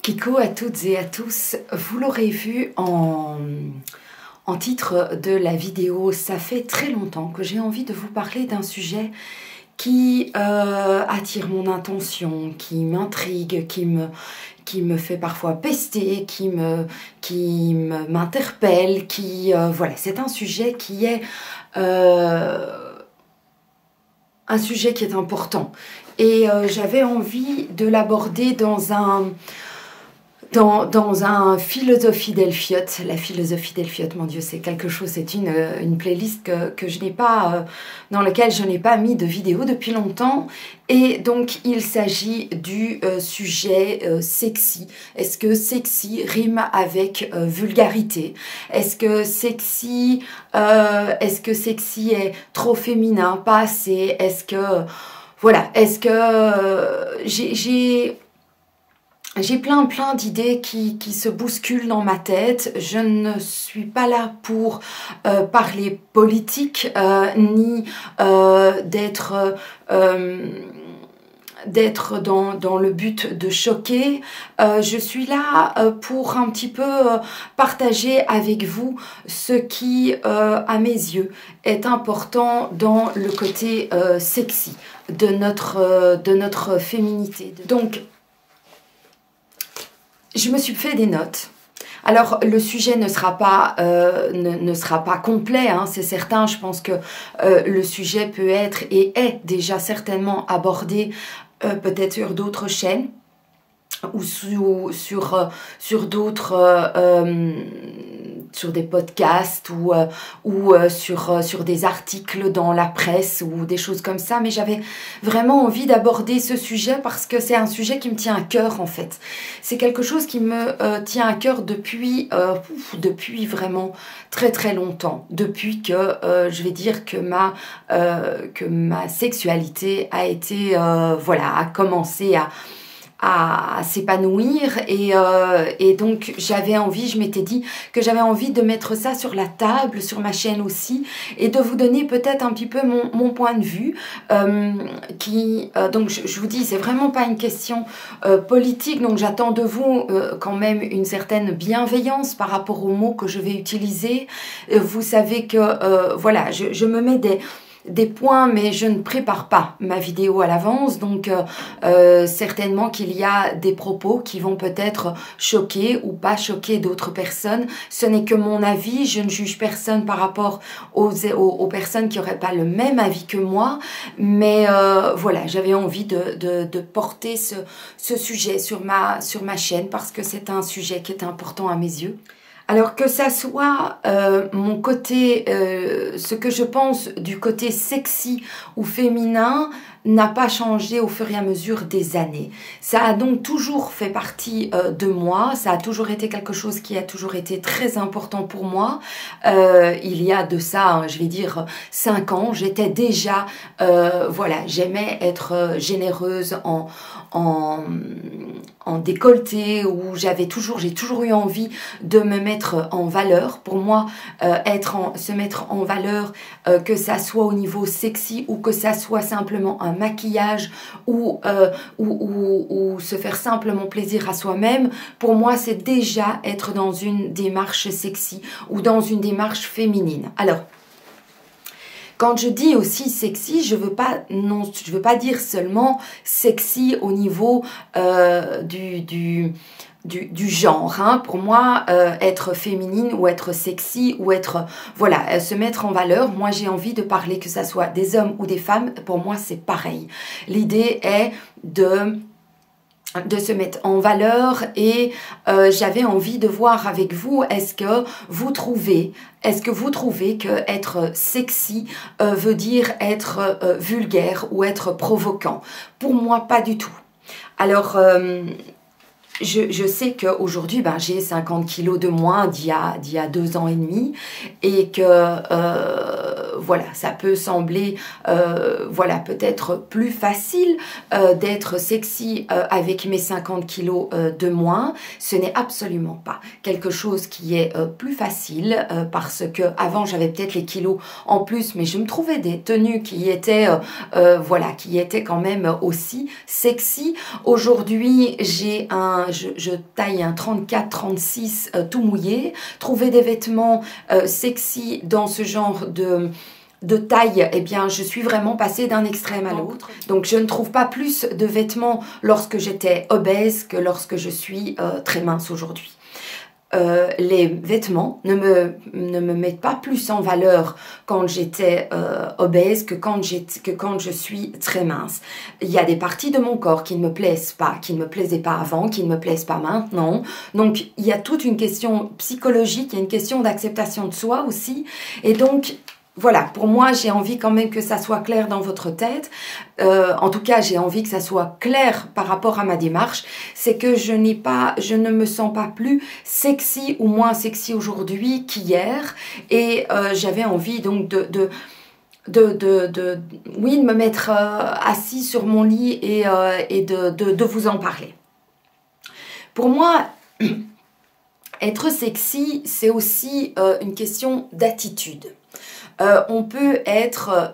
Coucou à toutes et à tous, vous l'aurez vu en titre de la vidéo, ça fait très longtemps que j'ai envie de vous parler d'un sujet qui attire mon attention, qui m'intrigue, qui me fait parfois pester, qui m'interpelle, voilà, c'est un sujet qui est important. Et j'avais envie de l'aborder dans un philosophie d'Elliott. La philosophie d'Elliott, mon Dieu, c'est quelque chose, c'est une playlist que je n'ai pas, dans laquelle je n'ai pas mis de vidéo depuis longtemps. Et donc, il s'agit du sujet sexy. Est-ce que sexy rime avec vulgarité? Est-ce que sexy est trop féminin, pas assez? Est-ce que, voilà, est-ce que j'ai plein d'idées qui se bousculent dans ma tête. Je ne suis pas là pour parler politique, ni d'être dans le but de choquer. Je suis là pour un petit peu partager avec vous ce qui, à mes yeux, est important dans le côté sexy de notre féminité. Donc, je me suis fait des notes. Alors, le sujet ne sera pas complet, hein, c'est certain. Je pense que le sujet peut être et est déjà certainement abordé peut-être sur d'autres chaînes ou sur d'autres sur des podcasts ou sur des articles dans la presse ou des choses comme ça, mais j'avais vraiment envie d'aborder ce sujet parce que c'est un sujet qui me tient à cœur en fait. C'est quelque chose qui me tient à cœur depuis vraiment très longtemps, depuis que je vais dire que ma sexualité a été voilà, a commencé à s'épanouir et donc j'avais envie, je m'étais dit que j'avais envie de mettre ça sur la table, sur ma chaîne aussi, et de vous donner peut-être un petit peu mon point de vue donc je vous dis, c'est vraiment pas une question politique, donc j'attends de vous quand même une certaine bienveillance par rapport aux mots que je vais utiliser. Vous savez que voilà, je me mets des points, mais je ne prépare pas ma vidéo à l'avance, donc certainement qu'il y a des propos qui vont peut-être choquer ou pas choquer d'autres personnes. Ce n'est que mon avis, je ne juge personne par rapport aux personnes qui n'auraient pas le même avis que moi, mais voilà, j'avais envie de porter ce sujet sur ma chaîne parce que c'est un sujet qui est important à mes yeux. Alors que ça soit mon côté, ce que je pense du côté sexy ou féminin n'a pas changé au fur et à mesure des années. Ça a donc toujours fait partie de moi, ça a toujours été quelque chose qui a toujours été très important pour moi. Il y a de ça, je vais dire, 5 ans, j'étais déjà, voilà, j'aimais être généreuse en décolleté, où j'ai toujours eu envie de me mettre en valeur. Pour moi, se mettre en valeur, que ça soit au niveau sexy ou que ça soit simplement un maquillage ou se faire simplement plaisir à soi-même, pour moi, c'est déjà être dans une démarche sexy ou dans une démarche féminine. Alors, quand je dis aussi sexy, je veux pas dire seulement sexy au niveau du genre, hein. Pour moi, être féminine ou être sexy ou être, voilà, se mettre en valeur, moi j'ai envie de parler que ça soit des hommes ou des femmes, pour moi c'est pareil. L'idée est de se mettre en valeur et j'avais envie de voir avec vous, est-ce que vous trouvez que être sexy veut dire être vulgaire ou être provoquant? Pour moi, pas du tout. Alors, je sais qu'aujourd'hui, j'ai 50 kilos de moins d'il y a 2 ans et demi et que voilà, ça peut sembler voilà, peut-être plus facile d'être sexy avec mes 50 kilos de moins. Ce n'est absolument pas quelque chose qui est plus facile parce que avant j'avais peut-être les kilos en plus, mais je me trouvais des tenues qui étaient voilà, qui étaient quand même aussi sexy. Aujourd'hui, j'ai un je taille un 34-36 tout mouillé. Trouver des vêtements sexy dans ce genre de taille, eh bien, je suis vraiment passée d'un extrême à l'autre. Donc, je ne trouve pas plus de vêtements lorsque j'étais obèse que lorsque je suis très mince aujourd'hui. Les vêtements ne me mettent pas plus en valeur quand j'étais obèse que quand je suis très mince. Il y a des parties de mon corps qui ne me plaisent pas, qui ne me plaisaient pas avant, qui ne me plaisent pas maintenant. Donc, il y a toute une question psychologique, il y a une question d'acceptation de soi aussi. Et donc, voilà, pour moi, j'ai envie quand même que ça soit clair dans votre tête. En tout cas, j'ai envie que ça soit clair par rapport à ma démarche. C'est que je ne me sens pas plus sexy ou moins sexy aujourd'hui qu'hier. Et j'avais envie donc de me mettre assis sur mon lit et de vous en parler. Pour moi, être sexy, c'est aussi une question d'attitude. On peut être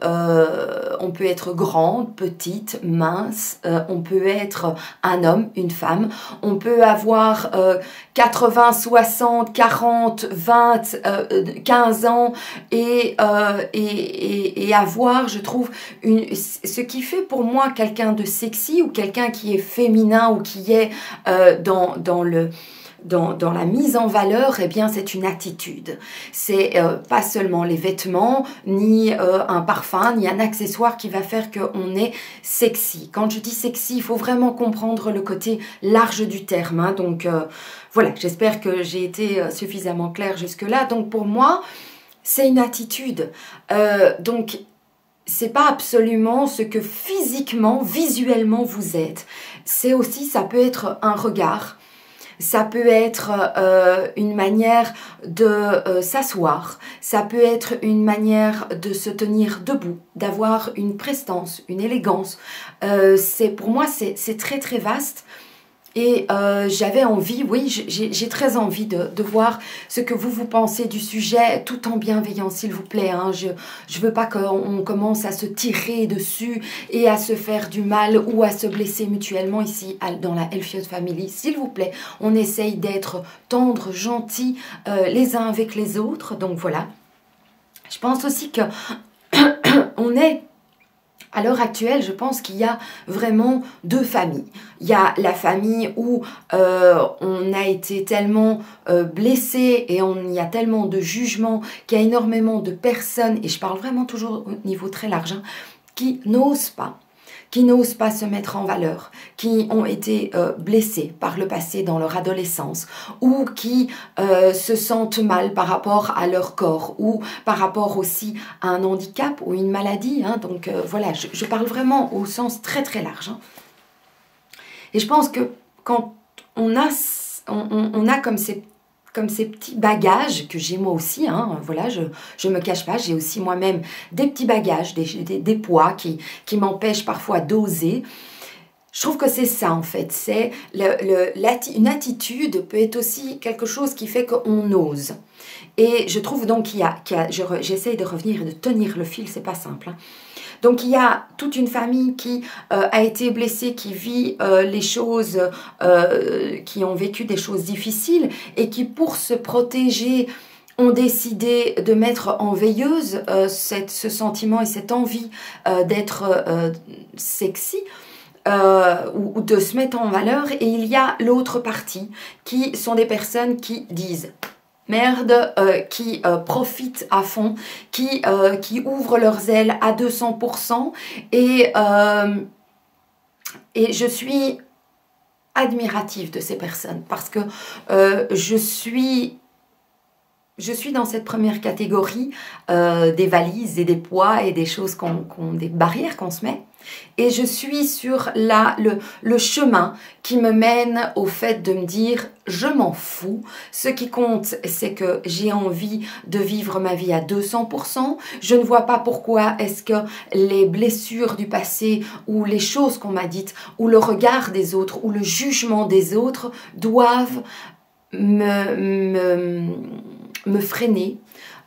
grande, petite, mince, on peut être un homme, une femme, on peut avoir 80, 60, 40, 20, 15 ans et avoir, je trouve, ce qui fait pour moi quelqu'un de sexy ou quelqu'un qui est féminin ou qui est dans la mise en valeur, eh bien, c'est une attitude. C'est pas seulement les vêtements, ni un parfum, ni un accessoire qui va faire qu'on est sexy. Quand je dis sexy, il faut vraiment comprendre le côté large du terme. Hein. Donc, voilà, j'espère que j'ai été suffisamment claire jusque-là. Donc, pour moi, c'est une attitude. Donc, c'est pas absolument ce que physiquement, visuellement vous êtes. C'est aussi, ça peut être un regard. Ça peut être une manière de s'asseoir, ça peut être une manière de se tenir debout, d'avoir une prestance, une élégance. Pour moi, c'est très très vaste. Et j'avais envie, oui, j'ai très envie de voir ce que vous pensez du sujet, tout en bienveillance, s'il vous plaît. Hein. Je veux pas qu'on commence à se tirer dessus et à se faire du mal ou à se blesser mutuellement ici dans la Healthy Family. S'il vous plaît, on essaye d'être tendre, gentil les uns avec les autres. Donc voilà. Je pense aussi que on est... À l'heure actuelle, je pense qu'il y a vraiment deux familles. Il y a la famille où on a été tellement blessé et il y a tellement de jugements qu'il y a énormément de personnes, et je parle vraiment toujours au niveau très large, hein, qui n'osent pas se mettre en valeur, qui ont été blessés par le passé dans leur adolescence ou qui se sentent mal par rapport à leur corps ou par rapport aussi à un handicap ou une maladie. Hein. Donc voilà, je parle vraiment au sens très très large. Hein. Et je pense que quand on a comme ces petits bagages que j'ai moi aussi, hein, voilà, je me cache pas, j'ai aussi moi-même des petits bagages, des poids qui m'empêchent parfois d'oser. Je trouve que c'est ça en fait, c'est une attitude peut être aussi quelque chose qui fait qu'on ose. Et je trouve donc j'essaye de revenir et de tenir le fil, c'est pas simple. Hein. Donc il y a toute une famille qui a été blessée, qui vit les choses, qui ont vécu des choses difficiles et qui pour se protéger ont décidé de mettre en veilleuse ce sentiment et cette envie d'être sexy. Ou de se mettre en valeur, et il y a l'autre partie qui sont des personnes qui disent merde, qui profitent à fond, qui ouvrent leurs ailes à 200%, et je suis admirative de ces personnes parce que je suis dans cette première catégorie des valises et des poids et des choses des barrières qu'on se met. Et je suis sur le chemin qui me mène au fait de me dire je m'en fous. Ce qui compte, c'est que j'ai envie de vivre ma vie à 200%. Je ne vois pas pourquoi est-ce que les blessures du passé ou les choses qu'on m'a dites ou le regard des autres ou le jugement des autres doivent me freiner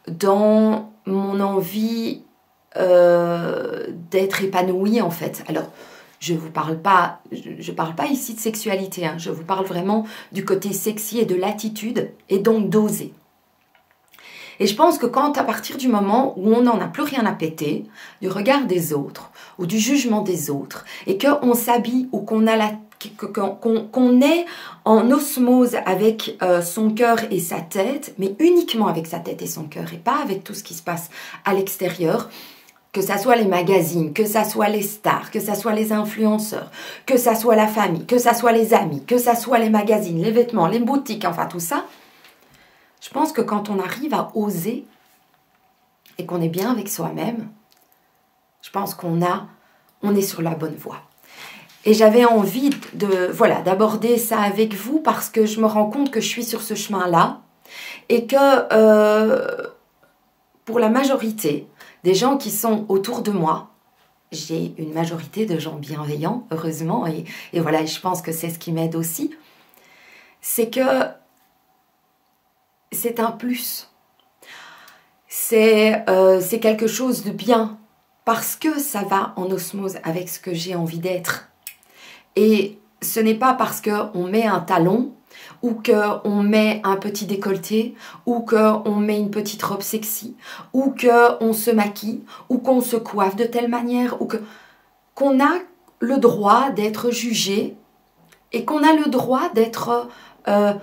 dans mon envie d'être épanouie en fait. Alors, Je vous parle pas, je parle pas ici de sexualité, hein, je vous parle vraiment du côté sexy et de l'attitude, et donc d'oser. Et je pense que quand, à partir du moment où on n'en a plus rien à péter, du regard des autres, ou du jugement des autres, et qu'on s'habille ou qu'on a qu'on est en osmose avec son cœur et sa tête, mais uniquement avec sa tête et son cœur, et pas avec tout ce qui se passe à l'extérieur, que ça soit les magazines, que ça soit les stars, que ça soit les influenceurs, que ça soit la famille, que ça soit les amis, que ça soit les magazines, les vêtements, les boutiques, enfin tout ça. Je pense que quand on arrive à oser et qu'on est bien avec soi-même, je pense qu'on est sur la bonne voie. Et j'avais envie voilà, d'aborder ça avec vous parce que je me rends compte que je suis sur ce chemin-là et que pour la majorité des gens qui sont autour de moi, j'ai une majorité de gens bienveillants, heureusement, et voilà, je pense que c'est ce qui m'aide aussi, c'est que c'est un plus. C'est quelque chose de bien parce que ça va en osmose avec ce que j'ai envie d'être. Et ce n'est pas parce qu'on met un talon ou qu'on met un petit décolleté ou qu'on met une petite robe sexy ou qu'on se maquille ou qu'on se coiffe de telle manière ou qu'on a le droit d'être jugé et qu'on a le droit d'être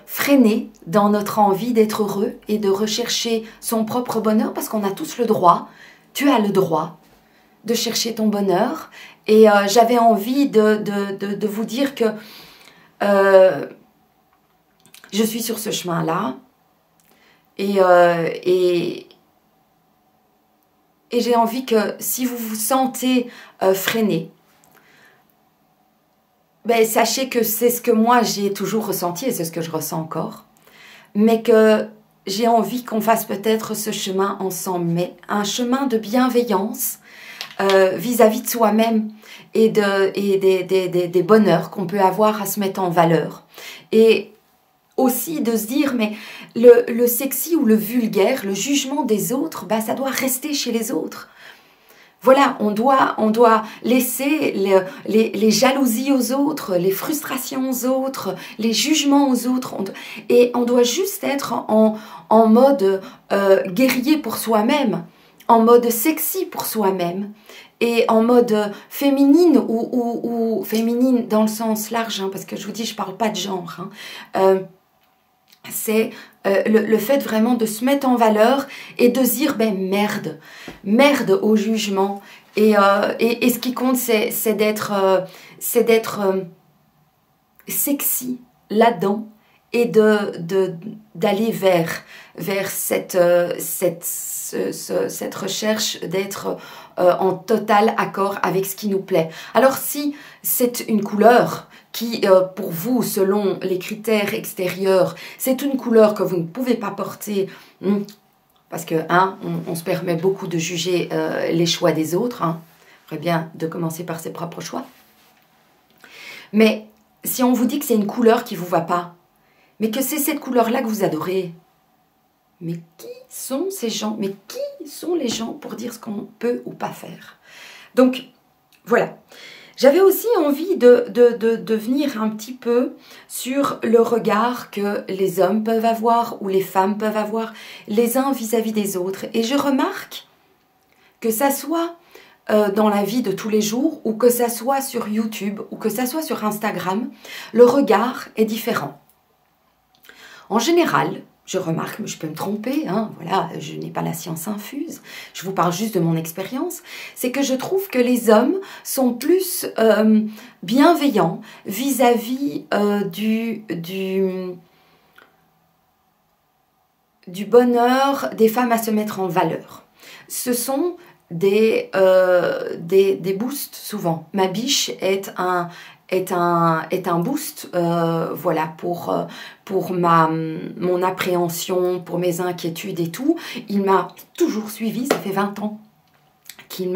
freiné dans notre envie d'être heureux et de rechercher son propre bonheur parce qu'on a tous le droit, tu as le droit de chercher ton bonheur. Et j'avais envie de vous dire que je suis sur ce chemin-là et j'ai envie que si vous vous sentez freiné, ben, sachez que c'est ce que moi j'ai toujours ressenti et c'est ce que je ressens encore, mais que j'ai envie qu'on fasse peut-être ce chemin ensemble, mais un chemin de bienveillance vis-à-vis de soi-même et des bonheurs qu'on peut avoir à se mettre en valeur. Et aussi de se dire, mais le sexy ou le vulgaire, le jugement des autres, bah, ça doit rester chez les autres. Voilà, on doit laisser les jalousies aux autres, les frustrations aux autres, les jugements aux autres. Et on doit juste être en mode guerrier pour soi-même, en mode sexy pour soi-même et en mode féminine ou féminine dans le sens large, hein, parce que je vous dis, je ne parle pas de genre. Hein. C'est le fait vraiment de se mettre en valeur et de se dire, ben merde au jugement. Et ce qui compte, c'est d'être sexy là-dedans et d'aller vers cette recherche d'être en total accord avec ce qui nous plaît. Alors si c'est une couleur qui, pour vous, selon les critères extérieurs, c'est une couleur que vous ne pouvez pas porter, parce que, on se permet beaucoup de juger les choix des autres, hein. Il faudrait bien de commencer par ses propres choix. Mais si on vous dit que c'est une couleur qui ne vous va pas, mais que c'est cette couleur-là que vous adorez, mais qui sont ces gens? Mais qui sont les gens pour dire ce qu'on peut ou pas faire? Donc, voilà. J'avais aussi envie de venir un petit peu sur le regard que les hommes peuvent avoir ou les femmes peuvent avoir les uns vis-à-vis des autres. Et je remarque que ça soit dans la vie de tous les jours ou que ça soit sur YouTube ou que ça soit sur Instagram, le regard est différent. En général, je remarque, mais je peux me tromper, hein, voilà, je n'ai pas la science infuse, je vous parle juste de mon expérience, c'est que je trouve que les hommes sont plus bienveillants vis-à-vis du bonheur des femmes à se mettre en valeur. Ce sont des boosts souvent. Ma biche est un boost, voilà, pour mon appréhension, pour mes inquiétudes et tout. Il m'a toujours suivi, ça fait 20 ans qu'il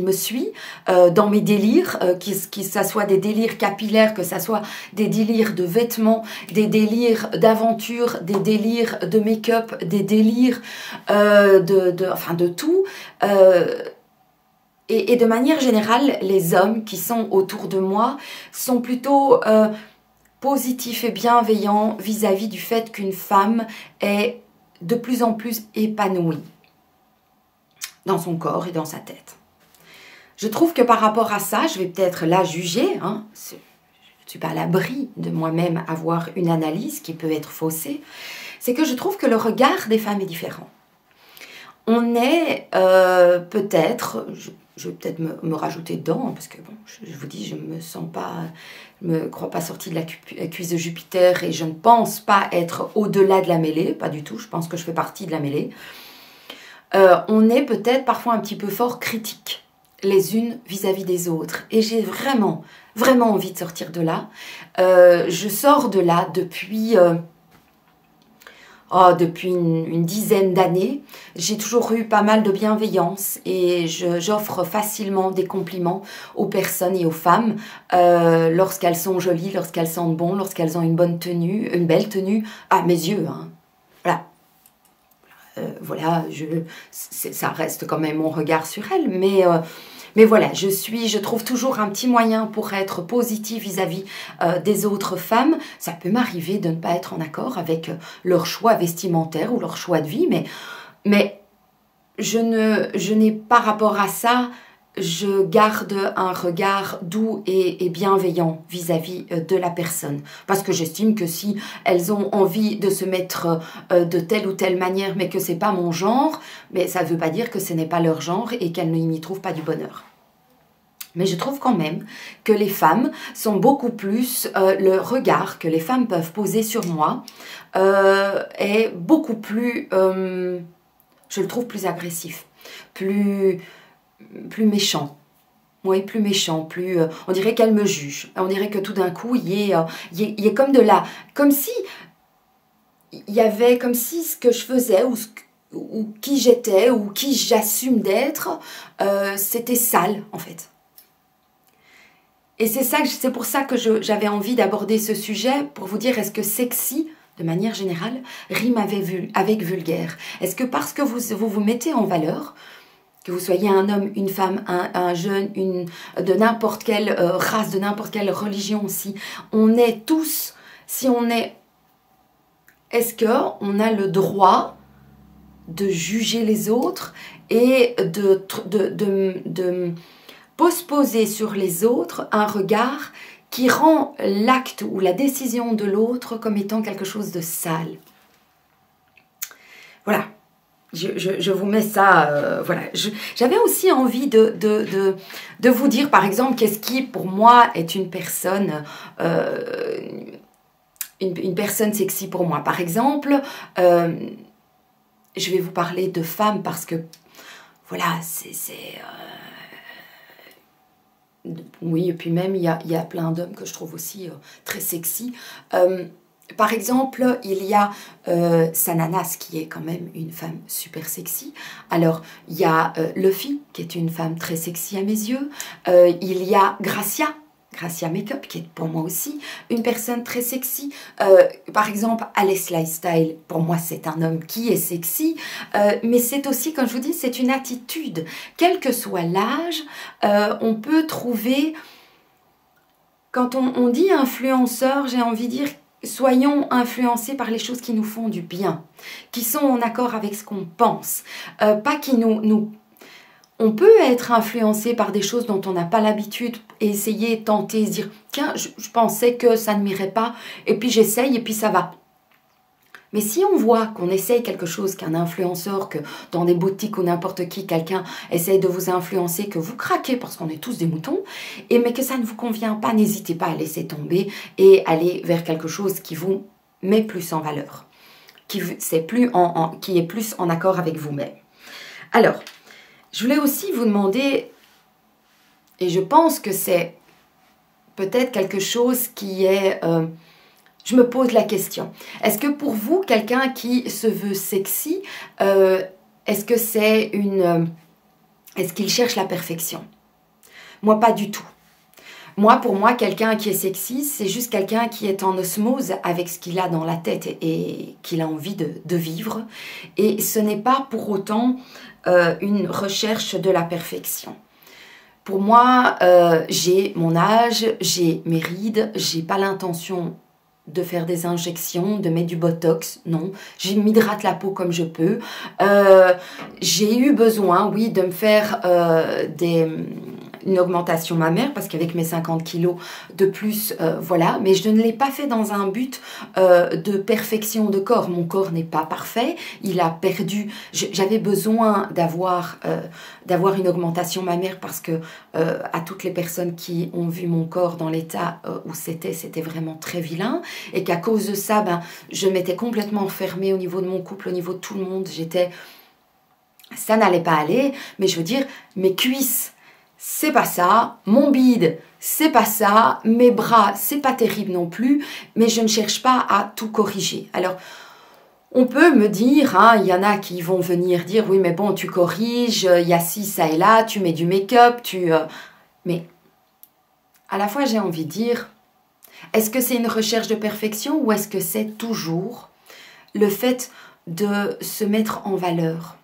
me suit dans mes délires, que ça soit des délires capillaires, que ça soit des délires de vêtements, des délires d'aventure, des délires de make-up, des délires enfin de tout. Et de manière générale, les hommes qui sont autour de moi sont plutôt positifs et bienveillants vis-à-vis du fait qu'une femme est de plus en plus épanouie dans son corps et dans sa tête. Je trouve que par rapport à ça, je vais peut-être la juger, hein, je ne suis pas à l'abri de moi-même avoir une analyse qui peut être faussée, c'est que je trouve que le regard des femmes est différent. On est peut-être, je vais peut-être me rajouter dedans, parce que bon, je vous dis, je me crois pas sortie de la cuisse de Jupiter et je ne pense pas être au-delà de la mêlée, pas du tout, je pense que je fais partie de la mêlée. On est peut-être parfois un petit peu fort critique les unes vis-à-vis des autres. Et j'ai vraiment, vraiment envie de sortir de là. Je sors de là depuis une dizaine d'années. J'ai toujours eu pas mal de bienveillance et j'offre facilement des compliments aux personnes et aux femmes lorsqu'elles sont jolies, lorsqu'elles sentent bon, lorsqu'elles ont une bonne tenue, une belle tenue, à mes yeux. Hein. Voilà. Voilà, ça reste quand même mon regard sur elles, mais voilà, je trouve toujours un petit moyen pour être positive vis-à-vis des autres femmes. Ça peut m'arriver de ne pas être en accord avec leur choix vestimentaire ou leur choix de vie, mais je n'ai pas rapport à ça. Je garde un regard doux et bienveillant vis-à-vis de la personne. Parce que j'estime que si elles ont envie de se mettre de telle ou telle manière, mais que ce n'est pas mon genre, mais ça ne veut pas dire que ce n'est pas leur genre et qu'elles n'y trouvent pas du bonheur. Mais je trouve quand même que les femmes sont beaucoup plus, le regard que les femmes peuvent poser sur moi est beaucoup plus, je le trouve plus agressif, plus méchant. Oui, plus méchant, on dirait qu'elle me juge. On dirait que tout d'un coup, il y ait comme de la... Comme si il y avait, comme si ce que je faisais ou qui j'étais ou qui j'assume d'être, c'était sale en fait. Et c'est pour ça que j'avais envie d'aborder ce sujet, pour vous dire, est-ce que sexy, de manière générale, rime avec vulgaire? Est-ce que parce que vous mettez en valeur, que vous soyez un homme, une femme, un jeune, de n'importe quelle race, de n'importe quelle religion aussi, on est tous, est-ce qu'on a le droit de juger les autres et de poser sur les autres un regard qui rend l'acte ou la décision de l'autre comme étant quelque chose de sale? Voilà. Je vous mets ça, voilà. J'avais aussi envie de vous dire, par exemple, qu'est-ce qui, pour moi, est une personne, une personne sexy pour moi. Par exemple, je vais vous parler de femmes parce que, voilà, oui, et puis même, il y a plein d'hommes que je trouve aussi très sexy. Par exemple, il y a Sananas, qui est quand même une femme super sexy. Alors, il y a Luffy, qui est une femme très sexy à mes yeux. Il y a Gracia Makeup, qui est pour moi aussi une personne très sexy. Par exemple, Alex Lifestyle, pour moi, c'est un homme qui est sexy. Mais c'est aussi, comme je vous dis, c'est une attitude. Quel que soit l'âge, on peut trouver... Quand on dit influenceur, j'ai envie de dire... Soyons influencés par les choses qui nous font du bien, qui sont en accord avec ce qu'on pense, pas qui On peut être influencé par des choses dont on n'a pas l'habitude et essayer, tenter, se dire « Tiens, je pensais que ça ne m'irait pas, et puis j'essaye et puis ça va. » Mais si on voit qu'on essaye quelque chose qu'un influenceur, que dans des boutiques ou n'importe qui, quelqu'un essaye de vous influencer, que vous craquez parce qu'on est tous des moutons, mais que ça ne vous convient pas, n'hésitez pas à laisser tomber et aller vers quelque chose qui vous met plus en valeur, qui est plus en accord avec vous-même. Alors, je voulais aussi vous demander, et je pense que c'est peut-être quelque chose qui est... je me pose la question. Est-ce que pour vous, quelqu'un qui se veut sexy, est-ce que c'est est-ce qu'il cherche la perfection? Moi, pas du tout. Pour moi, quelqu'un qui est sexy, c'est juste quelqu'un qui est en osmose avec ce qu'il a dans la tête et qu'il a envie de vivre. Et ce n'est pas pour autant une recherche de la perfection. Pour moi, j'ai mon âge, j'ai mes rides, j'ai pas l'intention de faire des injections, de mettre du botox, non. Je m'hydrate la peau comme je peux. J'ai eu besoin, oui, de me faire une augmentation mammaire parce qu'avec mes 50 kilos de plus, voilà. Mais je ne l'ai pas fait dans un but de perfection de corps. Mon corps n'est pas parfait. Il a perdu. J'avais besoin d'avoir une augmentation mammaire parce que à toutes les personnes qui ont vu mon corps dans l'état où c'était vraiment très vilain et qu'à cause de ça, je m'étais complètement fermée au niveau de mon couple, au niveau de tout le monde. Ça n'allait pas aller, mais je veux dire, mes cuisses, c'est pas ça, mon bide, c'est pas ça, mes bras, c'est pas terrible non plus, mais je ne cherche pas à tout corriger. Alors, on peut me dire, hein, il y en a qui vont venir dire, oui, mais bon, tu corriges, il y a ci, ça et là, tu mets du make-up, mais à la fois, j'ai envie de dire, est-ce que c'est une recherche de perfection ou est-ce que c'est toujours le fait de se mettre en valeur ?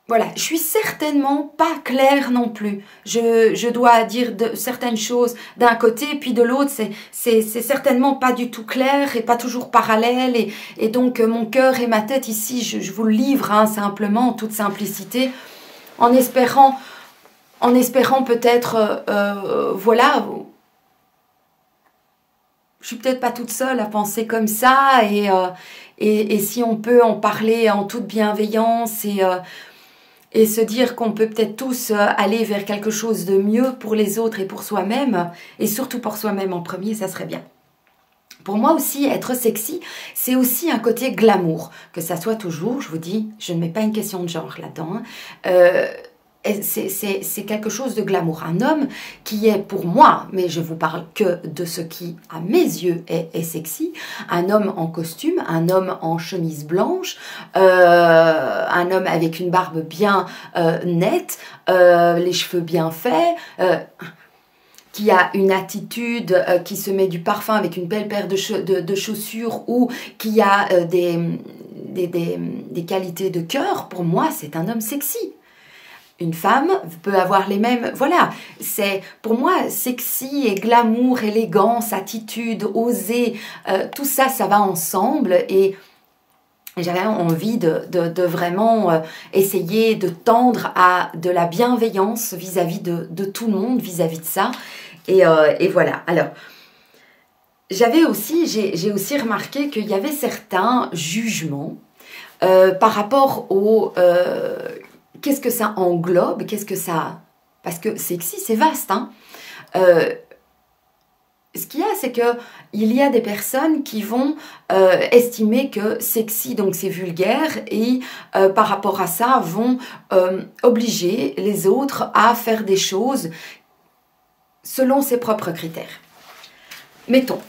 Voilà, je suis certainement pas claire non plus. Je dois dire certaines choses d'un côté, puis de l'autre, c'est certainement pas du tout clair et pas toujours parallèle. Et donc, mon cœur et ma tête ici, je vous le livre hein, simplement, en toute simplicité, en espérant peut-être, voilà, je suis peut-être pas toute seule à penser comme ça. Et si on peut en parler en toute bienveillance et se dire qu'on peut peut-être tous aller vers quelque chose de mieux pour les autres et pour soi-même, et surtout pour soi-même en premier, ça serait bien. Pour moi aussi, être sexy, c'est aussi un côté glamour. Que ça soit toujours, je vous dis, je ne mets pas une question de genre là-dedans, c'est quelque chose de glamour. Un homme qui est pour moi, mais je vous parle que de ce qui, à mes yeux, est sexy, un homme en costume, un homme en chemise blanche, un homme avec une barbe bien nette, les cheveux bien faits, qui a une attitude, qui se met du parfum avec une belle paire de chaussures ou qui a des qualités de cœur, pour moi, c'est un homme sexy. Une femme peut avoir les mêmes... Voilà, c'est pour moi sexy et glamour, élégance, attitude, oser, tout ça, ça va ensemble. Et j'avais envie de vraiment essayer de tendre à de la bienveillance vis-à-vis de tout le monde, vis-à-vis de ça. Et voilà. Alors, j'ai aussi remarqué qu'il y avait certains jugements par rapport au... qu'est-ce que ça englobe? Qu'est-ce que ça... Parce que sexy, c'est vaste. Hein. Ce qu'il y a, c'est qu'il y a des personnes qui vont estimer que sexy, donc c'est vulgaire, et par rapport à ça, vont obliger les autres à faire des choses selon ses propres critères. Mettons,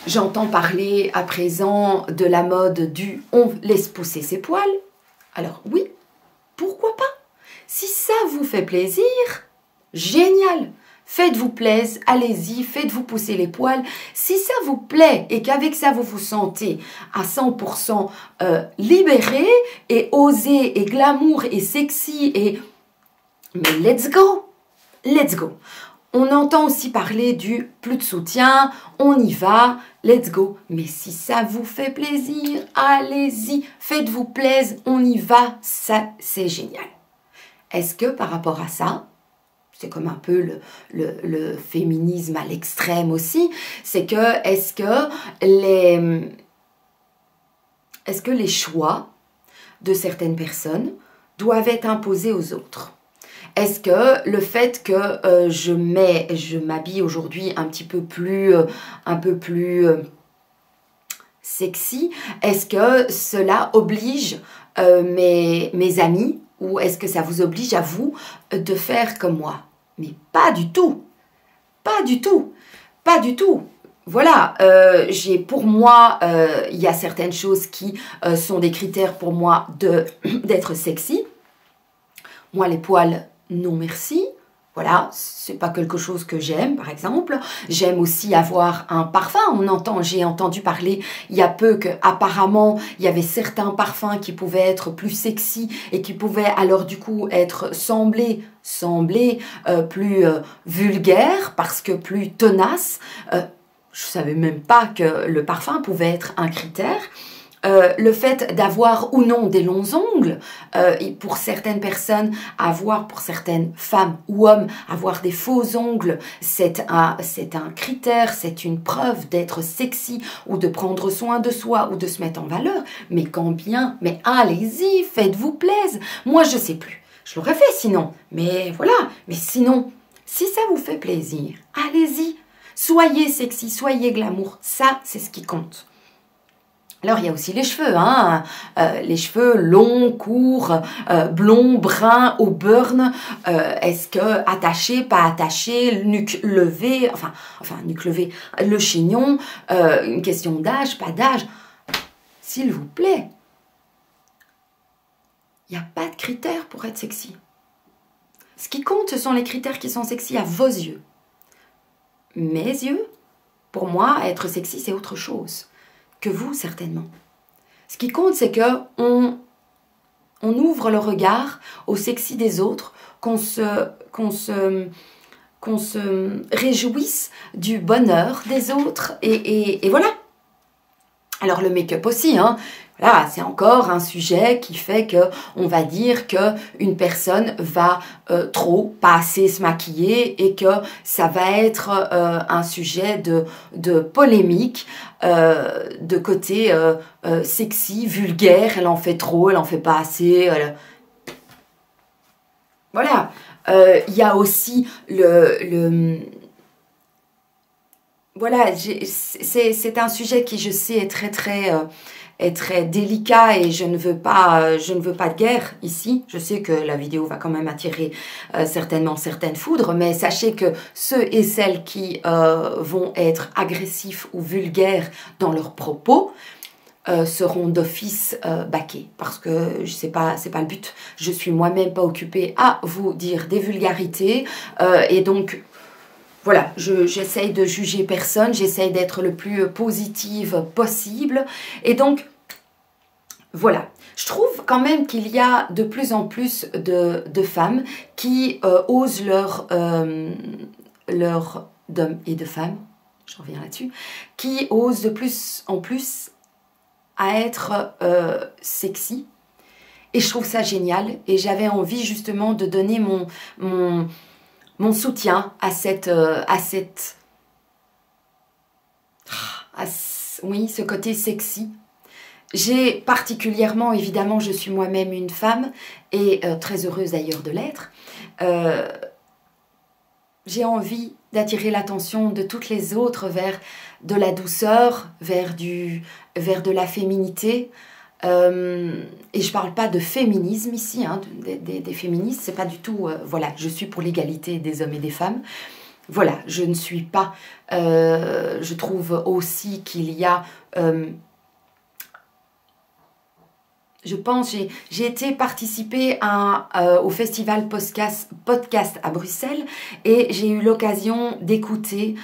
j'entends parler à présent de la mode du « on laisse pousser ses poils ». Alors oui, pourquoi pas? Si ça vous fait plaisir, génial! Faites-vous plaisir, allez-y, faites-vous pousser les poils. Si ça vous plaît et qu'avec ça vous vous sentez à 100% libéré et osé et glamour et sexy mais let's go! Let's go! On entend aussi parler du plus de soutien, on y va, let's go. Mais si ça vous fait plaisir, allez-y, faites-vous plaisir, on y va, ça c'est génial. Est-ce que par rapport à ça, c'est comme un peu le féminisme à l'extrême aussi, c'est que est-ce que les choix de certaines personnes doivent être imposés aux autres? Est-ce que le fait que je m'habille aujourd'hui un peu plus sexy, est-ce que cela oblige mes amis ou est-ce que ça vous oblige à vous de faire comme moi? Mais pas du tout, pas du tout, pas du tout. Voilà, pour moi, il y a certaines choses qui sont des critères pour moi d'être sexy. Moi, les poils, non merci. Voilà, c'est pas quelque chose que j'aime, par exemple. J'aime aussi avoir un parfum. J'ai entendu parler il y a peu qu'apparemment, il y avait certains parfums qui pouvaient être plus sexy et qui pouvaient alors du coup être sembler plus vulgaires parce que plus tenaces. Je savais même pas que le parfum pouvait être un critère. Le fait d'avoir ou non des longs ongles, et pour certaines personnes, pour certaines femmes ou hommes, avoir des faux ongles, c'est un critère, c'est une preuve d'être sexy ou de prendre soin de soi ou de se mettre en valeur. Mais mais allez-y, faites-vous plaisir. Moi, je sais plus. Je l'aurais fait sinon. Mais voilà. Mais sinon, si ça vous fait plaisir, allez-y. Soyez sexy, soyez glamour. Ça, c'est ce qui compte. Alors, il y a aussi les cheveux, hein, les cheveux longs, courts, blonds, bruns, au burn. Est-ce que attaché, pas attaché, nuque levée, enfin, nuque levée, le chignon, une question d'âge, pas d'âge. S'il vous plaît, il n'y a pas de critères pour être sexy. Ce qui compte, ce sont les critères qui sont sexy à vos yeux. Mes yeux, pour moi, être sexy, c'est autre chose que vous, certainement. Ce qui compte, c'est que on ouvre le regard au sexy des autres, qu'on se réjouisse du bonheur des autres, et voilà. Alors le make-up aussi, hein. Voilà, c'est encore un sujet qui fait que on va dire que une personne va pas assez se maquiller et que ça va être un sujet de polémique, de côté sexy, vulgaire, elle en fait trop, elle en fait pas assez. Voilà, il y a aussi voilà, c'est un sujet qui, je sais, est très délicat et je ne veux pas de guerre ici. Je sais que la vidéo va quand même attirer certainement certaines foudres, mais sachez que ceux et celles qui vont être agressifs ou vulgaires dans leurs propos seront d'office baqués, parce que c'est pas le but. Je suis moi-même pas occupée à vous dire des vulgarités et donc voilà, j'essaye de juger personne, j'essaye d'être le plus positive possible. Et donc, voilà. Je trouve quand même qu'il y a de plus en plus de femmes qui osent d'hommes et de femmes, je reviens là-dessus, qui osent de plus en plus à être sexy. Et je trouve ça génial. Et j'avais envie justement de donner mon soutien à oui, ce côté sexy. J'ai particulièrement, évidemment, je suis moi-même une femme et très heureuse d'ailleurs de l'être. J'ai envie d'attirer l'attention de toutes les autres vers de la douceur, vers de la féminité. Et je parle pas de féminisme ici, hein, des féministes, c'est pas du tout, voilà, je suis pour l'égalité des hommes et des femmes. Voilà, je ne suis pas, je trouve aussi qu'il y a, je pense, j'ai été participer au festival podcast à Bruxelles et j'ai eu l'occasion d'écouter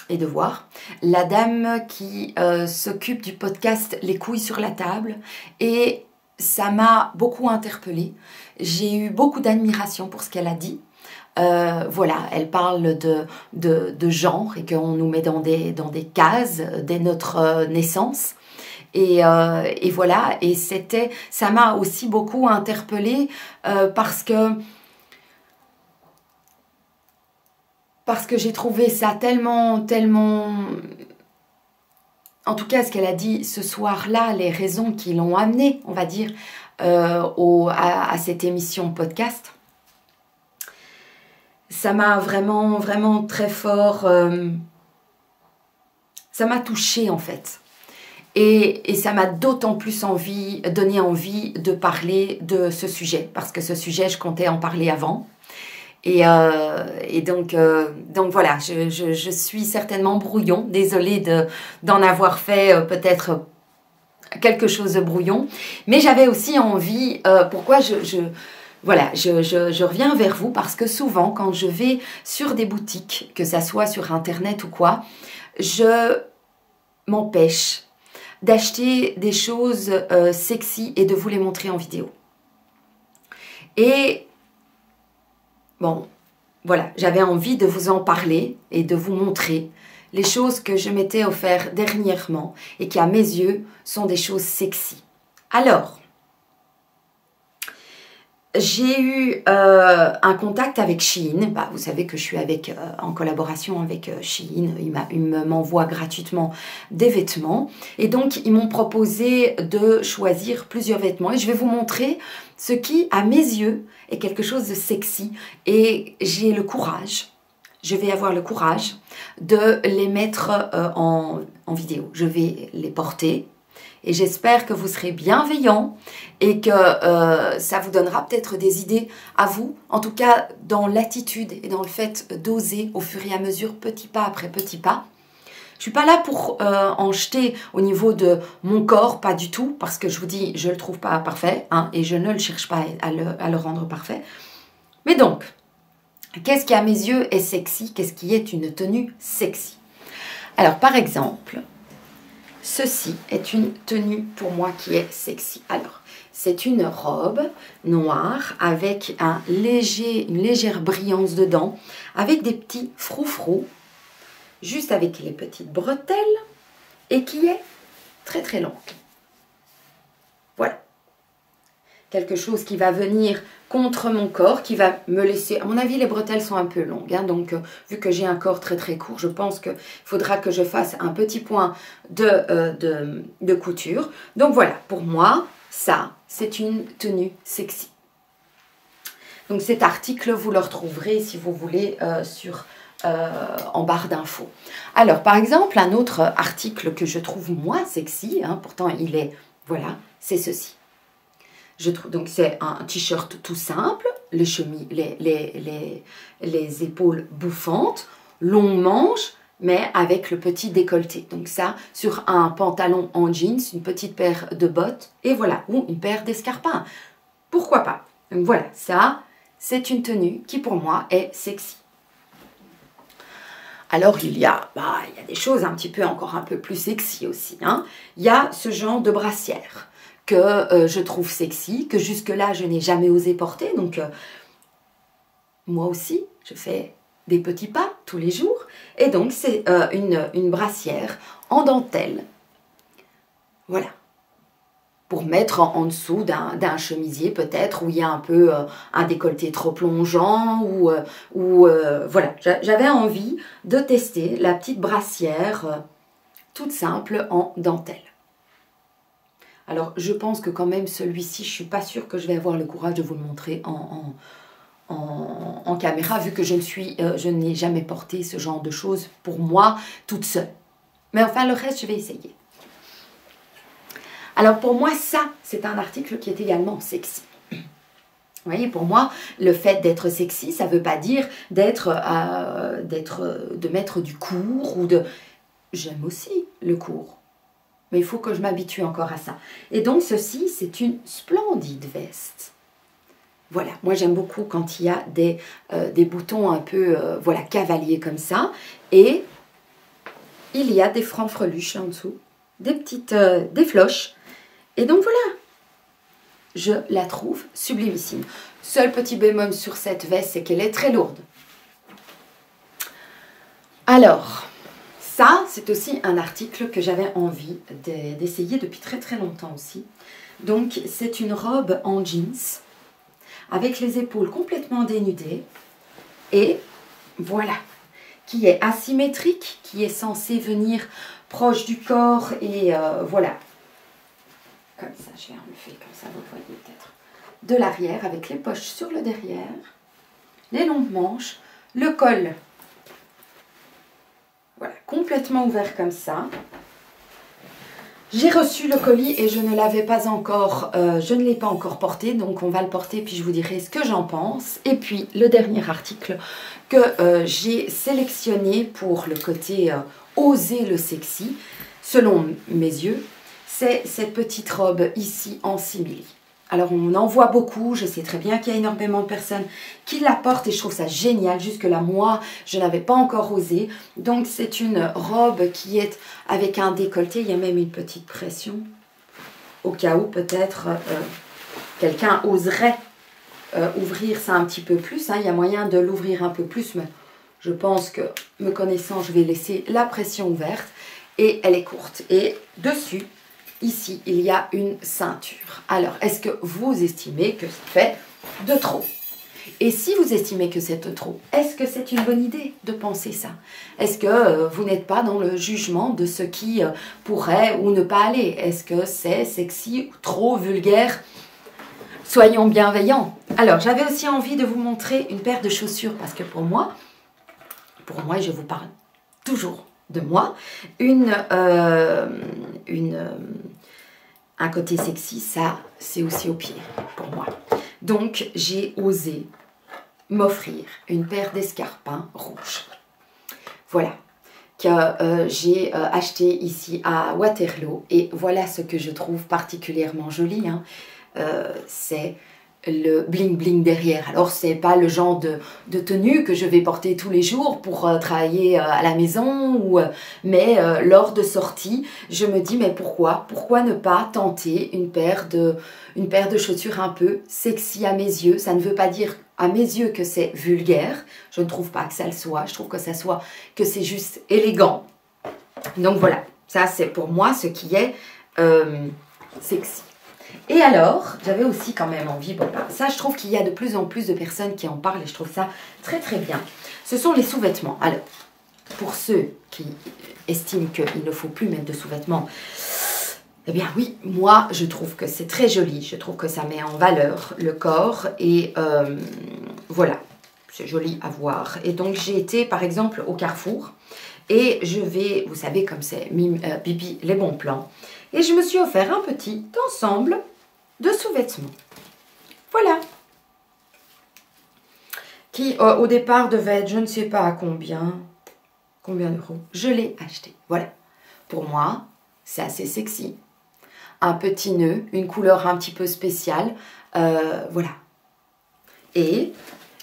et de voir la dame qui s'occupe du podcast Les couilles sur la table, et ça m'a beaucoup interpellée. J'ai eu beaucoup d'admiration pour ce qu'elle a dit. Voilà, elle parle de genre et qu'on nous met dans des cases dès notre naissance. Et voilà, et ça m'a aussi beaucoup interpellée parce que j'ai trouvé ça tellement... En tout cas, ce qu'elle a dit ce soir-là, les raisons qui l'ont amenée, on va dire, à cette émission podcast, ça m'a vraiment, vraiment très fort... ça m'a touchée, en fait. Et ça m'a d'autant plus donné envie de parler de ce sujet, parce que ce sujet, je comptais en parler avant. Et donc voilà, je suis certainement brouillon, désolée d'en avoir fait peut-être quelque chose de brouillon, mais j'avais aussi envie, pourquoi voilà, je reviens vers vous parce que souvent, quand je vais sur des boutiques, que ça soit sur Internet ou quoi, je m'empêche d'acheter des choses sexy et de vous les montrer en vidéo. Et bon, voilà, j'avais envie de vous en parler et de vous montrer les choses que je m'étais offert dernièrement et qui, à mes yeux, sont des choses sexy. Alors, j'ai eu un contact avec Shein. Bah, vous savez que je suis en collaboration avec Shein. Il m'envoie gratuitement des vêtements. Et donc, ils m'ont proposé de choisir plusieurs vêtements. Et je vais vous montrer ce qui, à mes yeux, est quelque chose de sexy. Et j'ai le courage, je vais avoir le courage de les mettre en vidéo. Je vais les porter. Et j'espère que vous serez bienveillants et que ça vous donnera peut-être des idées à vous. En tout cas, dans l'attitude et dans le fait d'oser au fur et à mesure, petit pas après petit pas. Je ne suis pas là pour en jeter au niveau de mon corps, pas du tout. Parce que je vous dis, je ne le trouve pas parfait. Hein, et je ne le cherche pas à le rendre parfait. Mais donc, qu'est-ce qui à mes yeux est sexy? Qu'est-ce qui est une tenue sexy? Alors, par exemple... ceci est une tenue pour moi qui est sexy. Alors, c'est une robe noire avec une légère brillance dedans, avec des petits froufrous, juste avec les petites bretelles, et qui est très très longue. Voilà. Quelque chose qui va venir contre mon corps, qui va me laisser... À mon avis, les bretelles sont un peu longues. Hein, donc, vu que j'ai un corps très très court, je pense qu'il faudra que je fasse un petit point de couture. Donc voilà, pour moi, ça, c'est une tenue sexy. Donc cet article, vous le retrouverez, si vous voulez, en barre d'infos. Alors, par exemple, un autre article que je trouve moins sexy, hein, pourtant il est... Voilà, c'est ceci. Donc c'est un t-shirt tout simple, les épaules bouffantes, long manche, mais avec le petit décolleté. Donc ça, sur un pantalon en jeans, une petite paire de bottes, et voilà, ou une paire d'escarpins. Pourquoi pas? Donc voilà, ça, c'est une tenue qui pour moi est sexy. Alors il y a des choses encore un peu plus sexy aussi. Hein. Il y a ce genre de brassière que je trouve sexy, que jusque-là, je n'ai jamais osé porter. Donc, moi aussi, je fais des petits pas tous les jours. Et donc, c'est une brassière en dentelle. Voilà. Pour mettre en dessous d'un chemisier, peut-être, où il y a un peu un décolleté trop plongeant. Voilà. J'avais envie de tester la petite brassière toute simple en dentelle. Alors, je pense que quand même, celui-ci, je ne suis pas sûre que je vais avoir le courage de vous le montrer en caméra, vu que je n'ai jamais porté ce genre de choses pour moi, toute seule. Mais enfin, le reste, je vais essayer. Alors, pour moi, ça, c'est un article qui est également sexy. Vous voyez, pour moi, le fait d'être sexy, ça ne veut pas dire de mettre du court ou de... J'aime aussi le court. Mais il faut que je m'habitue encore à ça. Et donc, ceci, c'est une splendide veste. Voilà, moi j'aime beaucoup quand il y a des boutons un peu, voilà, cavaliers comme ça. Et il y a des francs-freluches en dessous, des floches. Et donc voilà, je la trouve sublimissime. Seul petit bémol sur cette veste, c'est qu'elle est très lourde. Alors... ça, c'est aussi un article que j'avais envie d'essayer depuis très très longtemps aussi. Donc, c'est une robe en jeans avec les épaules complètement dénudées et voilà, qui est asymétrique, qui est censée venir proche du corps et voilà. Comme ça, je vais enlever comme ça, vous voyez peut-être. De l'arrière avec les poches sur le derrière, les longues manches, le col. Voilà, complètement ouvert comme ça. J'ai reçu le colis et je ne l'avais pas encore, je ne l'ai pas encore porté, donc on va le porter puis je vous dirai ce que j'en pense. Et puis le dernier article que j'ai sélectionné pour le côté oser le sexy, selon mes yeux, c'est cette petite robe ici en simili. Alors on en voit beaucoup, je sais très bien qu'il y a énormément de personnes qui la portent et je trouve ça génial. Jusque là, moi, je n'avais pas encore osé. Donc c'est une robe qui est avec un décolleté, il y a même une petite pression. Au cas où peut-être quelqu'un oserait ouvrir ça un petit peu plus. Hein. Il y a moyen de l'ouvrir un peu plus, mais je pense que, me connaissant, je vais laisser la pression ouverte. Et elle est courte. Et dessus, ici, il y a une ceinture. Alors, est-ce que vous estimez que ça fait de trop? Et si vous estimez que c'est de trop, est-ce que c'est une bonne idée de penser ça? Est-ce que vous n'êtes pas dans le jugement de ce qui pourrait ou ne pas aller? Est-ce que c'est sexy ou trop vulgaire? Soyons bienveillants. Alors, j'avais aussi envie de vous montrer une paire de chaussures parce que pour moi, je vous parle toujours de moi, un côté sexy, ça, c'est aussi au pied pour moi. Donc, j'ai osé m'offrir une paire d'escarpins rouges. Voilà, que j'ai acheté ici à Waterloo. Et voilà ce que je trouve particulièrement joli. Hein. C'est le bling bling derrière. Alors c'est pas le genre de tenue que je vais porter tous les jours pour travailler à la maison, mais lors de sorties, je me dis mais pourquoi ne pas tenter une paire de chaussures un peu sexy à mes yeux. Ça ne veut pas dire à mes yeux que c'est vulgaire, je ne trouve pas que ça le soit, je trouve que c'est juste élégant. Donc voilà, ça c'est pour moi ce qui est sexy. Et alors, j'avais aussi quand même envie, bon, ça je trouve qu'il y a de plus en plus de personnes qui en parlent et je trouve ça très très bien. Ce sont les sous-vêtements. Alors, pour ceux qui estiment qu'il ne faut plus mettre de sous-vêtements, eh bien oui, moi je trouve que c'est très joli, je trouve que ça met en valeur le corps et voilà, c'est joli à voir. Et donc j'ai été par exemple au Carrefour et je vais, vous savez comme c'est Bibi les bons plans, et je me suis offert un petit ensemble de sous-vêtements. Voilà. Qui au départ devait être je ne sais pas à combien d'euros. Je l'ai acheté. Voilà. Pour moi, c'est assez sexy. Un petit nœud, une couleur un petit peu spéciale. Voilà. Et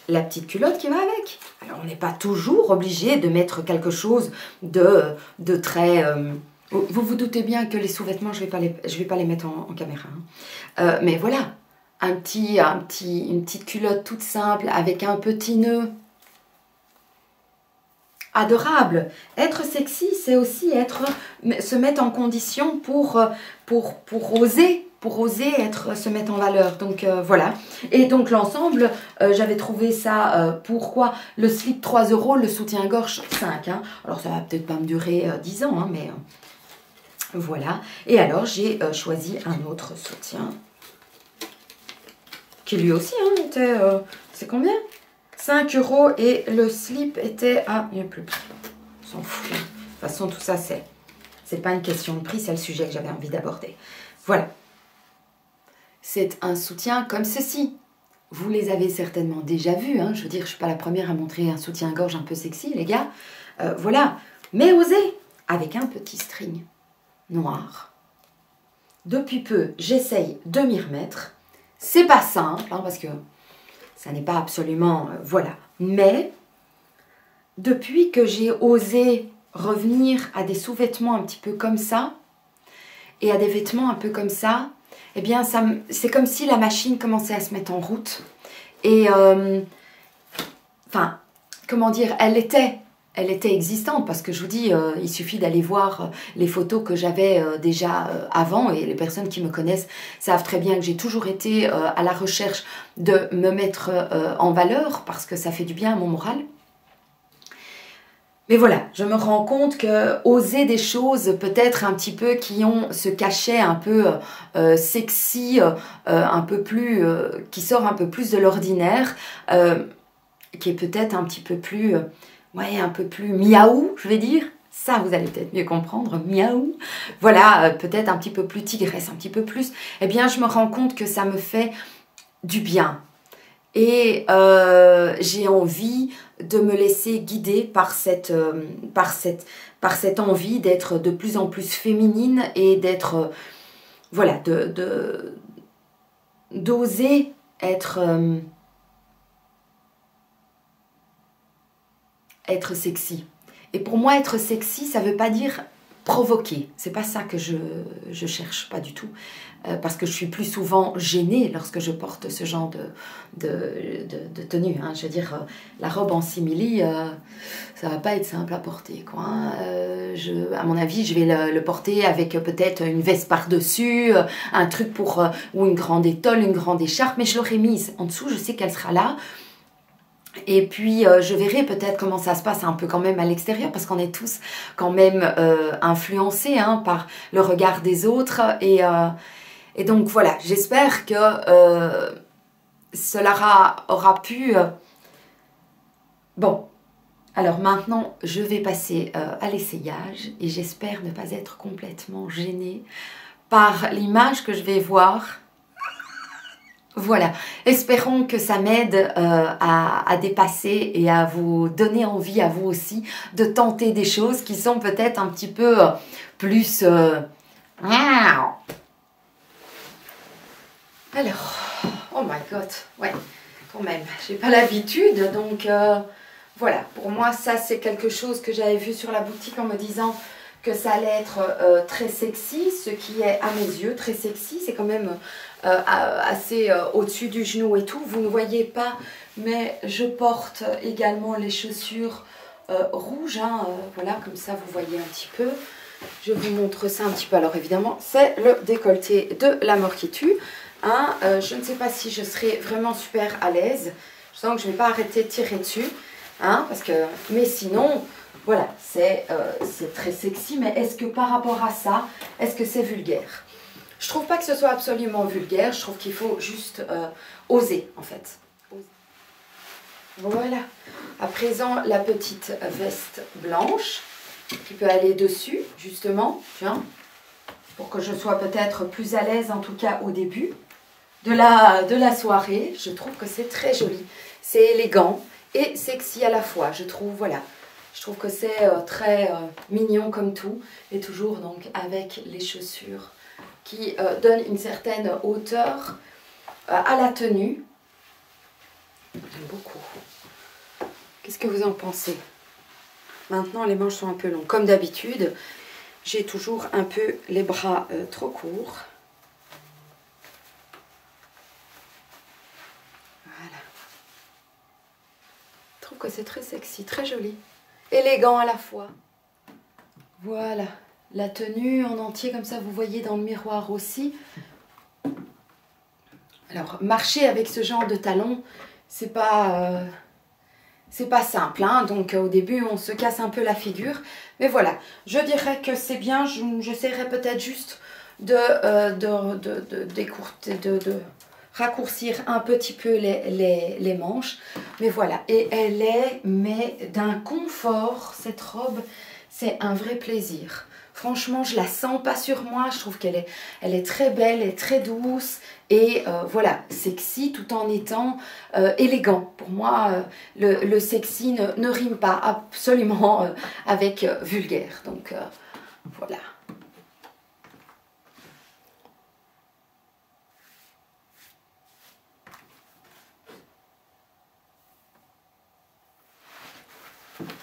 la petite culotte qui va avec. Alors on n'est pas toujours obligé de mettre quelque chose de très... Vous vous doutez bien que les sous-vêtements, je vais pas les mettre en caméra. Hein. Mais voilà, une petite culotte toute simple avec un petit nœud. Adorable. Être sexy, c'est aussi se mettre en condition pour oser. Se mettre en valeur. Donc voilà. Et donc l'ensemble, j'avais trouvé ça, pourquoi le slip 3 €, le soutien-gorge 5. Hein. Alors ça va peut-être pas me durer 10 ans, hein, mais... voilà, et alors j'ai choisi un autre soutien qui lui aussi hein, était, c'est combien 5 € et le slip était à, il n'y a plus, on s'en fout. De toute façon tout ça c'est pas une question de prix, c'est le sujet que j'avais envie d'aborder. Voilà, c'est un soutien comme ceci. Vous les avez certainement déjà vus, hein. Je veux dire, je suis pas la première à montrer un soutien-gorge un peu sexy les gars, voilà, mais osez, avec un petit string noir. Depuis peu, j'essaye de m'y remettre. C'est pas simple, hein, parce que ça n'est pas absolument... voilà. Mais, depuis que j'ai osé revenir à des sous-vêtements un petit peu comme ça, et à des vêtements un peu comme ça, eh bien, c'est comme si la machine commençait à se mettre en route. Et, enfin, comment dire, elle était existante parce que je vous dis, il suffit d'aller voir les photos que j'avais déjà avant et les personnes qui me connaissent savent très bien que j'ai toujours été à la recherche de me mettre en valeur parce que ça fait du bien à mon moral. Mais voilà, je me rends compte que oser des choses peut-être un petit peu qui ont ce cachet un peu sexy, un peu plus, qui sort un peu plus de l'ordinaire, qui est peut-être un petit peu plus... ouais, un peu plus miaou, je vais dire. Ça, vous allez peut-être mieux comprendre, miaou. Voilà, peut-être un petit peu plus tigresse, un petit peu plus. Eh bien, je me rends compte que ça me fait du bien. Et j'ai envie de me laisser guider par cette envie d'être de plus en plus féminine et d'être, voilà, d'oser être sexy. Et pour moi, être sexy, ça veut pas dire provoquer. C'est pas ça que je cherche, pas du tout. Parce que je suis plus souvent gênée lorsque je porte ce genre de tenue. Hein. Je veux dire, la robe en simili, ça va pas être simple à porter, quoi. Hein. À mon avis, je vais le porter avec peut-être une veste par-dessus, un truc pour ou une grande étole, une grande écharpe, mais je l'aurai mise en dessous. Je sais qu'elle sera là. Et puis, je verrai peut-être comment ça se passe un peu quand même à l'extérieur, parce qu'on est tous quand même influencés hein, par le regard des autres. Et donc, voilà, j'espère que cela aura pu... Bon, alors maintenant, je vais passer à l'essayage et j'espère ne pas être complètement gênée par l'image que je vais voir. Voilà, espérons que ça m'aide à dépasser et à vous donner envie à vous aussi de tenter des choses qui sont peut-être un petit peu plus... Alors, oh my god, ouais, quand même, j'ai pas l'habitude, donc voilà, pour moi ça c'est quelque chose que j'avais vu sur la boutique en me disant que ça allait être très sexy, ce qui est à mes yeux très sexy, c'est quand même assez au-dessus du genou et tout, vous ne voyez pas, mais je porte également les chaussures rouges, hein, voilà, comme ça vous voyez un petit peu, je vous montre ça un petit peu, alors évidemment c'est le décolleté de La Mort qui tue, hein, je ne sais pas si je serai vraiment super à l'aise, je sens que je ne vais pas arrêter de tirer dessus, hein, parce que, mais sinon... Voilà, c'est très sexy, mais est-ce que par rapport à ça, est-ce que c'est vulgaire? Je trouve pas que ce soit absolument vulgaire, je trouve qu'il faut juste oser, en fait. Voilà, à présent, la petite veste blanche qui peut aller dessus, justement, tiens, pour que je sois peut-être plus à l'aise, en tout cas au début de la soirée. Je trouve que c'est très joli, c'est élégant et sexy à la fois, je trouve, voilà. Je trouve que c'est très mignon comme tout, et toujours donc avec les chaussures qui donnent une certaine hauteur à la tenue. J'aime beaucoup. Qu'est-ce que vous en pensez? Maintenant, les manches sont un peu longues. Comme d'habitude, j'ai toujours un peu les bras trop courts. Voilà. Je trouve que c'est très sexy, très joli. Élégant à la fois. Voilà, la tenue en entier comme ça, vous voyez dans le miroir aussi. Alors, marcher avec ce genre de talons, c'est pas simple, hein. Donc au début on se casse un peu la figure. Mais voilà, je dirais que c'est bien, j'essaierai peut-être juste de raccourcir un petit peu les manches, mais voilà, et elle est mais d'un confort, cette robe, c'est un vrai plaisir. Franchement, je la sens pas sur moi, je trouve qu'elle est très belle et très douce, et voilà, sexy tout en étant élégant. Pour moi, le sexy ne rime pas absolument avec vulgaire, donc voilà.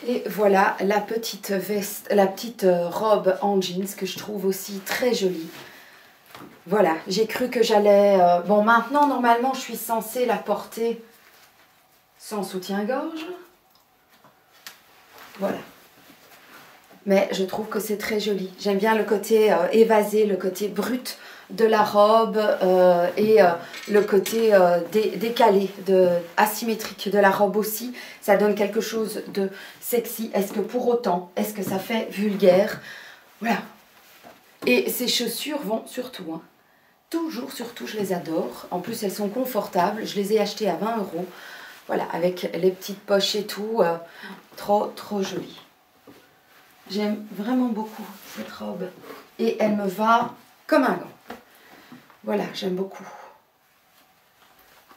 Et voilà la petite veste, la petite robe en jeans que je trouve aussi très jolie. Voilà, j'ai cru que j'allais... bon, maintenant, normalement, je suis censée la porter sans soutien-gorge. Voilà. Mais je trouve que c'est très joli. J'aime bien le côté évasé, le côté brut de la robe et le côté décalé, asymétrique de la robe aussi. Ça donne quelque chose de sexy. Est-ce que pour autant, est-ce que ça fait vulgaire? Voilà. Et ces chaussures vont surtout, hein. Toujours, surtout, je les adore. En plus, elles sont confortables. Je les ai achetées à 20 €. Voilà, avec les petites poches et tout. Trop, trop jolies. J'aime vraiment beaucoup cette robe. Et elle me va comme un gant. Voilà, j'aime beaucoup.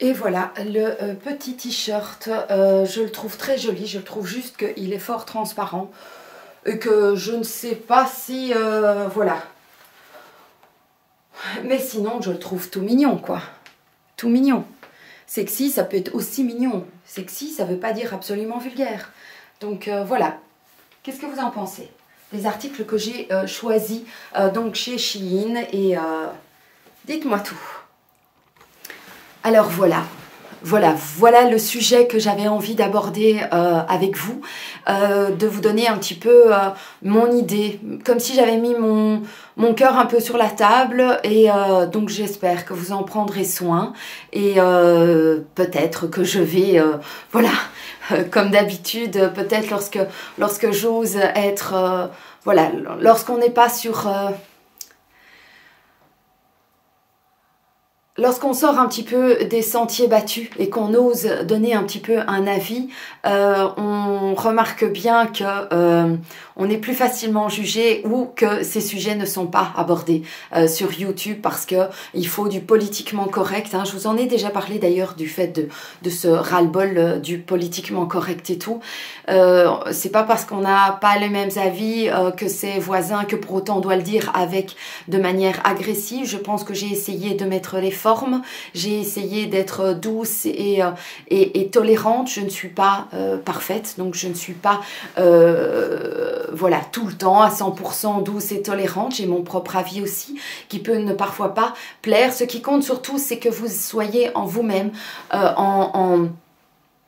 Et voilà, le petit t-shirt, je le trouve très joli. Je trouve juste qu'il est fort transparent. Et que je ne sais pas si... voilà. Mais sinon, je le trouve tout mignon, quoi. tout mignon. Sexy, ça peut être aussi mignon. Sexy, ça ne veut pas dire absolument vulgaire. Donc voilà. Qu'est-ce que vous en pensez? Les articles que j'ai choisis donc chez Shein et dites-moi tout. Alors voilà le sujet que j'avais envie d'aborder avec vous, de vous donner un petit peu mon idée, comme si j'avais mis mon cœur un peu sur la table et donc j'espère que vous en prendrez soin et peut-être que je vais, voilà, comme d'habitude, peut-être lorsque j'ose être, voilà, lorsqu'on n'est pas sur... Lorsqu'on sort un petit peu des sentiers battus et qu'on ose donner un petit peu un avis, on remarque bien que on est plus facilement jugé ou que ces sujets ne sont pas abordés sur YouTube parce que il faut du politiquement correct. Hein. Je vous en ai déjà parlé d'ailleurs du fait de ce ras-le-bol du politiquement correct et tout. C'est pas parce qu'on n'a pas les mêmes avis que ses voisins que pour autant on doit le dire avec de manière agressive. Je pense que j'ai essayé de mettre les formes, j'ai essayé d'être douce et tolérante. Je ne suis pas parfaite, donc je ne suis pas voilà, tout le temps à 100% douce et tolérante. J'ai mon propre avis aussi qui peut ne parfois pas plaire. Ce qui compte surtout, c'est que vous soyez en vous-même, en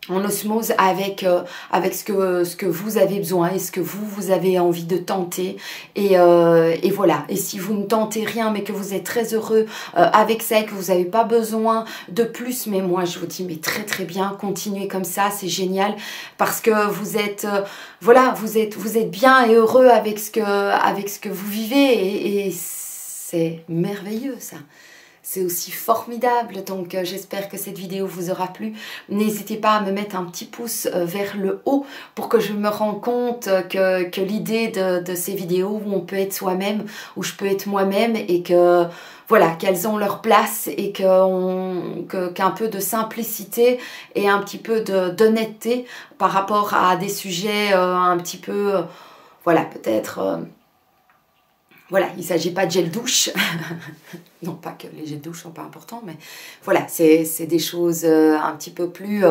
osmose avec ce que vous avez besoin et ce que vous avez envie de tenter et voilà. Et si vous ne tentez rien mais que vous êtes très heureux avec ça et que vous n'avez pas besoin de plus, mais moi je vous dis mais très très bien, continuez comme ça, c'est génial parce que vous êtes voilà, vous êtes bien et heureux avec ce que vous vivez et c'est merveilleux ça. C'est aussi formidable, donc j'espère que cette vidéo vous aura plu. N'hésitez pas à me mettre un petit pouce vers le haut pour que je me rende compte que l'idée de ces vidéos où on peut être soi-même, où je peux être moi-même et que voilà, qu'elles ont leur place et qu'un peu de simplicité et un petit peu d'honnêteté par rapport à des sujets un petit peu, voilà, peut-être... Voilà, il ne s'agit pas de gel douche, non pas que les gels douche ne sont pas importants, mais voilà, c'est des choses un petit peu plus,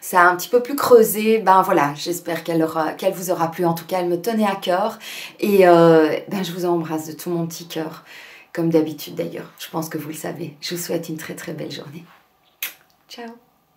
ça a un petit peu plus creusé. Ben voilà, j'espère qu'elle vous aura plu, en tout cas elle me tenait à cœur et ben, je vous embrasse de tout mon petit cœur, comme d'habitude d'ailleurs, je pense que vous le savez. Je vous souhaite une très très belle journée. Ciao.